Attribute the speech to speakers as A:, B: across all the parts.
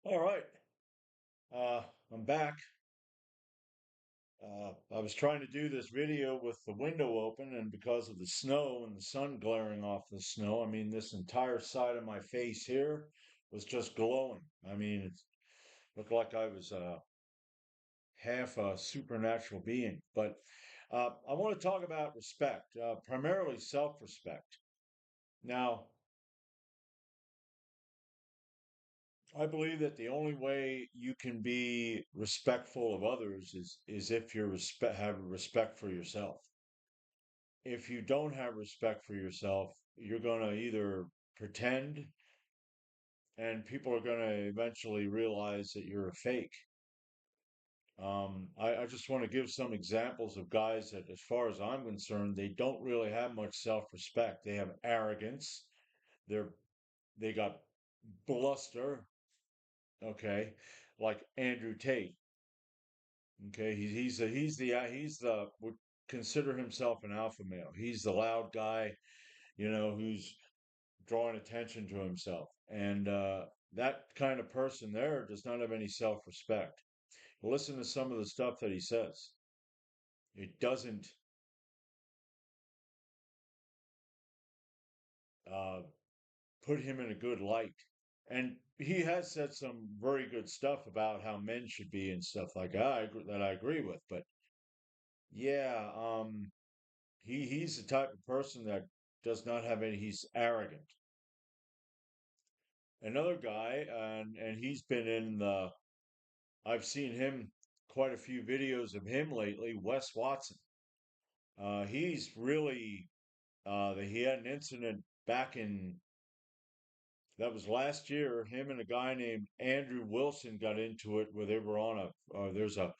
A: All right. Uh, I'm back. I was trying to do this video with the window open, and because of the snow and the sun glaring off the snow, I mean, this entire side of my face here was just glowing. I mean, it looked like I was half a supernatural being. But I want to talk about respect, primarily self respect. Now, I believe that the only way you can be respectful of others is if you have respect for yourself. If you don't have respect for yourself, you're going to either pretend and people are going to eventually realize that you're a fake. I just want to give some examples of guys that, as far as I'm concerned, they don't really have much self-respect. They have arrogance. They're they got bluster. Okay, like Andrew Tate. Okay, he's the would consider himself an alpha male. He's the loud guy, who's drawing attention to himself. And that kind of person there does not have any self respect. Listen to some of the stuff that he says. It doesn't uh, put him in a good light. And he has said some very good stuff about how men should be and stuff like that. That I agree with. But yeah, he's the type of person that does not have any. He's arrogant. Another guy, and he's been in the I've seen him quite a few videos of him lately. Wes Watson. He's really he had an incident back in that was last year. Him and a guy named Andrew Wilson got into it where they were on there's a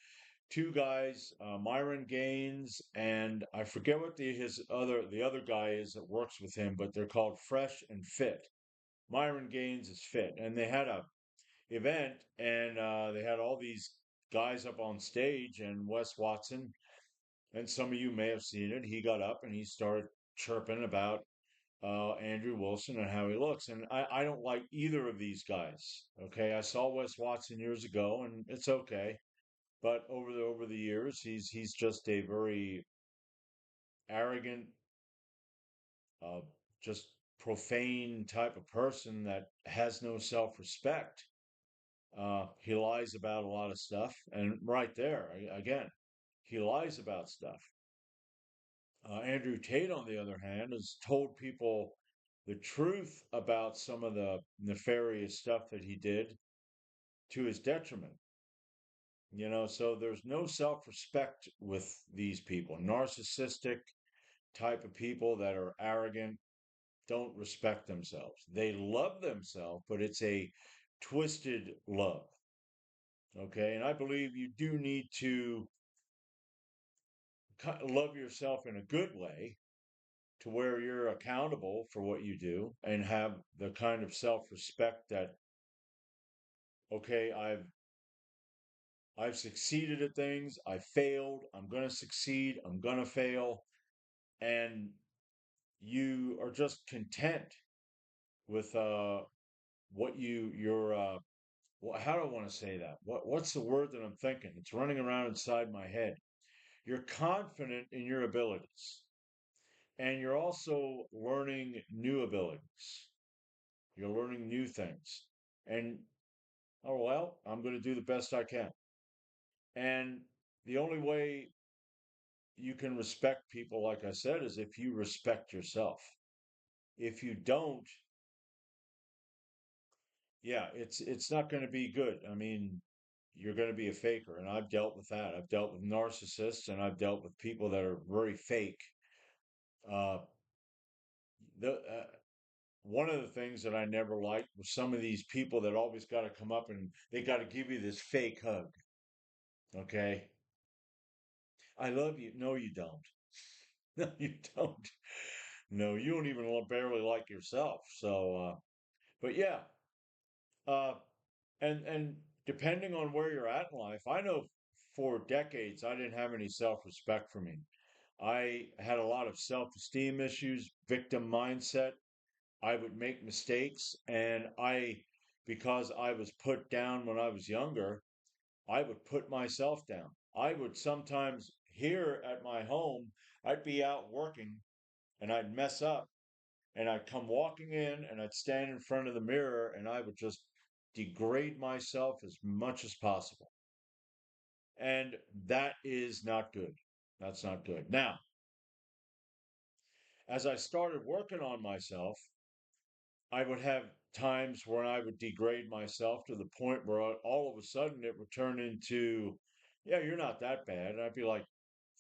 A: two guys, Myron Gaines and I forget what the other guy is that works with him, but they're called Fresh and Fit. Myron Gaines is fit, and they had a event, and they had all these guys up on stage, and Wes Watson, and some of you may have seen it. He got up and he started chirping about Andrew Wilson and how he looks, and I don't like either of these guys. Okay, I saw Wes Watson years ago, and it's okay, but over the years, he's just a very arrogant, uh, just profane type of person that has no self-respect. He lies about a lot of stuff, and right there, again, he lies about stuff. Andrew Tate, on the other hand, has told people the truth about some of the nefarious stuff that he did to his detriment. So there's no self respect with these people. Narcissistic type of people that are arrogant don't respect themselves. They love themselves, but it's a twisted love. Okay. And I believe you do need to love yourself in a good way to where you're accountable for what you do and have the kind of self-respect that okay, I've succeeded at things, I failed, I'm going to succeed, I'm going to fail, and you are just content with what you're how do I want to say that? What's the word that I'm thinking? It's running around inside my head. You're confident in your abilities, and you're also learning new abilities. You're learning new things. And, oh, well, I'm going to do the best I can. And the only way you can respect people, like I said, is if you respect yourself. If you don't, yeah, it's not going to be good. I mean, you're going to be a faker, and I've dealt with that. I've dealt with narcissists, and I've dealt with people that are very fake. Uh, the One of the things that I never liked was some of these people that always got to come up and they got to give you this fake hug. Okay, I love you. No, you don't. No, you don't. No, you don't even barely like yourself. So, but yeah, uh, and depending on where you're at in life, I know for decades I didn't have any self-respect for me. I had a lot of self-esteem issues, victim mindset. I would make mistakes, and I because I was put down when I was younger, I would put myself down. I would sometimes here at my home, I'd be out working and I'd mess up and I'd come walking in and I'd stand in front of the mirror and I would just degrade myself as much as possible. And that is not good. That's not good. Now, as I started working on myself, I would have times where I would degrade myself to the point where all of a sudden it would turn into, yeah, you're not that bad. And I'd be like,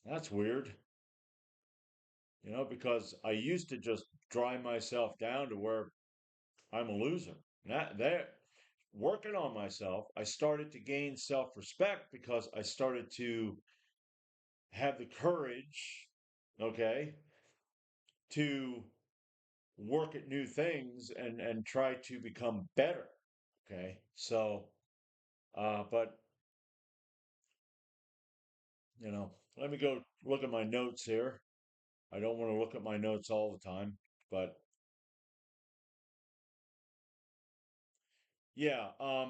A: that's weird, because I used to just drive myself down to where I'm a loser. That working on myself, I started to gain self-respect because I started to have the courage, okay, to work at new things and try to become better. Okay. So but let me go look at my notes here. I don't want to look at my notes all the time, but yeah, I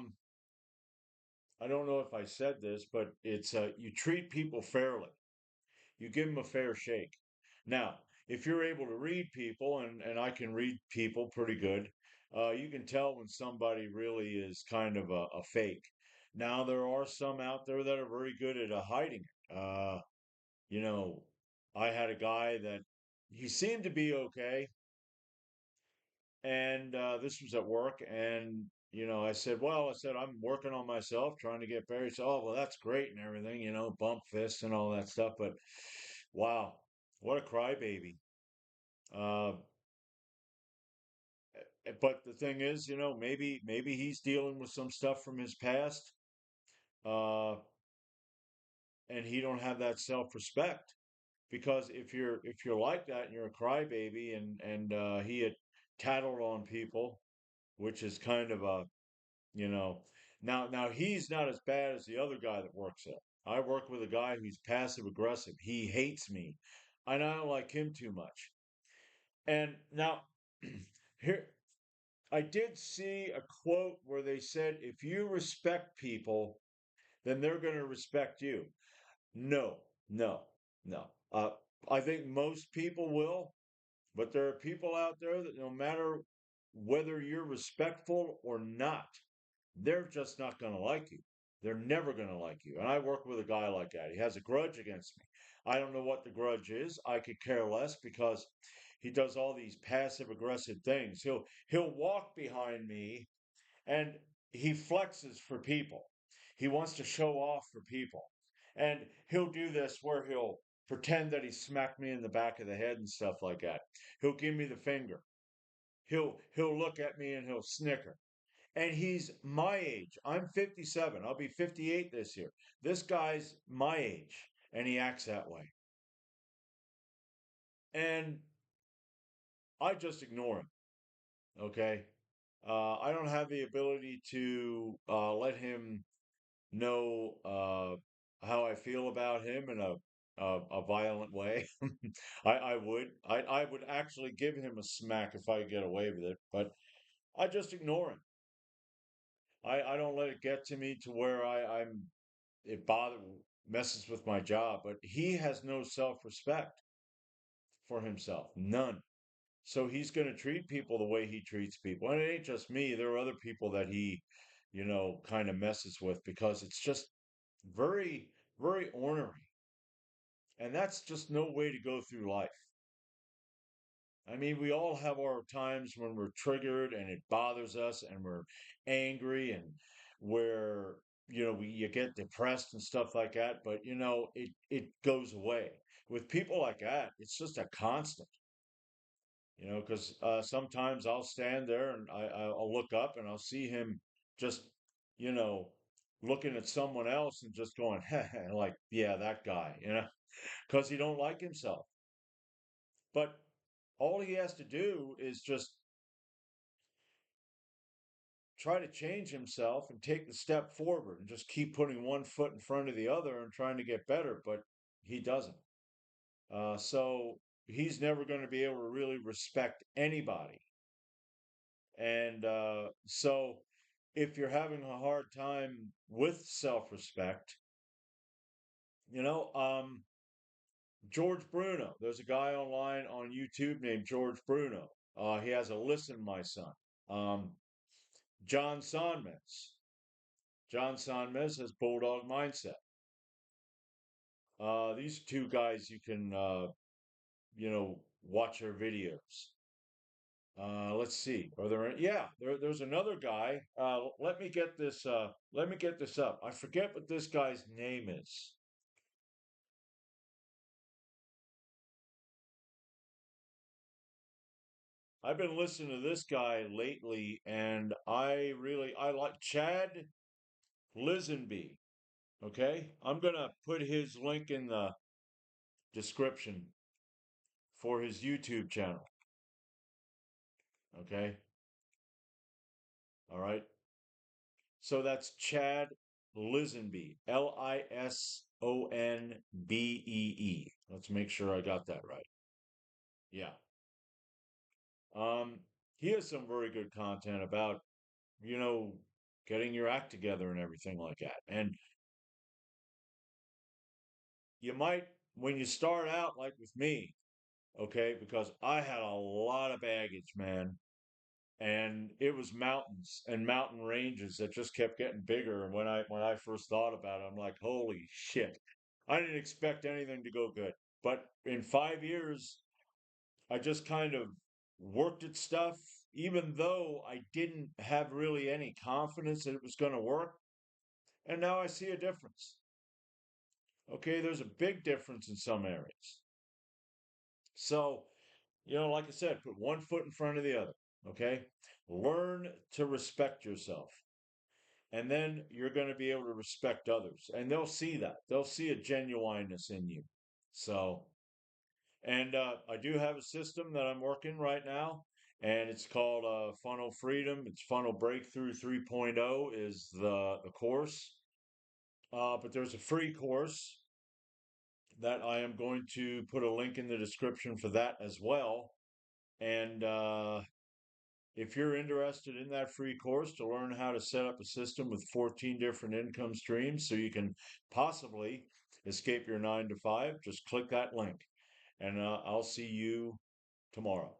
A: don't know if I said this, but it's you treat people fairly. You give them a fair shake. Now, if you're able to read people, and I can read people pretty good, you can tell when somebody really is kind of a fake. Now, there are some out there that are very good at hiding it. You know, I had a guy that he seemed to be okay, and this was at work, and I said, well, I said I'm working on myself, trying to get better. He said, oh, well, that's great and everything, bump fists and all that stuff, but wow, what a crybaby. Uh, but the thing is, maybe he's dealing with some stuff from his past, uh, and he don't have that self-respect. Because if you're like that and you're a crybaby, and he had tattled on people, which is kind of a you know now he's not as bad as the other guy that works there. I work with a guy who's passive aggressive. He hates me, and I don't like him too much. And now here I did see a quote where they said, if you respect people, then they're going to respect you. No, no, no. I think most people will, but there are people out there that no matter whether you're respectful or not, they're just not going to like you. They're never going to like you. And I work with a guy like that. He has a grudge against me. I don't know what the grudge is. I could care less because he does all these passive aggressive things. He'll walk behind me and he flexes for people. He wants to show off for people. And he'll do this where he'll pretend that he smacked me in the back of the head and stuff like that. He'll give me the finger. He'll look at me and he'll snicker. And he's my age. I'm 57. I'll be 58 this year. This guy's my age and he acts that way. And I just ignore him. Okay. I don't have the ability to let him know how I feel about him in a violent way. I would actually give him a smack if I get away with it, but I just ignore him. I don't let it get to me to where I'm it bother messes with my job. But he has no self-respect for himself, none. So he's going to treat people the way he treats people, and it ain't just me. There are other people that he, kind of messes with because it's just very, very ornery. And that's just no way to go through life. I mean, we all have our times when we're triggered and it bothers us and we're angry and where, you get depressed and stuff like that, but it goes away. With people like that, it's just a constant, because sometimes I'll stand there and I'll look up and I'll see him just, you know, looking at someone else and just going, like, yeah, that guy, because he don't like himself. But all he has to do is just try to change himself and take the step forward and just keep putting one foot in front of the other and trying to get better. But he doesn't. So he's never going to be able to really respect anybody. And so if you're having a hard time with self-respect, you know, George Bruno. There's a guy online on YouTube named George Bruno. He has a Listen, My Son. Um, John Sonmez. John Sonmez has Bulldog Mindset. These two guys you can, watch their videos. Let's see. Are there? Yeah, there's another guy. Let me get this. Let me get this up. I forget what this guy's name is. I've been listening to this guy lately, and I like Chad Lisenby. Okay, I'm gonna put his link in the description for his YouTube channel. Okay, all right. So that's Chad Lisenby, Lisonbee. Let's make sure I got that right. Yeah. Um, he has some very good content about, you know, getting your act together and everything like that. And you might, when you start out like with me, okay, because I had a lot of baggage, man. And it was mountains and mountain ranges that just kept getting bigger. And when I first thought about it, I'm like, holy shit. I didn't expect anything to go good. But in 5 years, I just kind of worked at stuff, even though I didn't have really any confidence that it was going to work. And now I see a difference. Okay, there's a big difference in some areas. So, like I said, put one foot in front of the other. Okay, learn to respect yourself. And then you're going to be able to respect others. And they'll see that. They'll see a genuineness in you. So, and I do have a system that I'm working right now, and it's called Funnel Freedom. It's Funnel Breakthrough 3.0 is the course. But there's a free course that I am going to put a link in the description for that as well. And if you're interested in that free course to learn how to set up a system with 14 different income streams so you can possibly escape your 9 to 5, just click that link. And I'll see you tomorrow.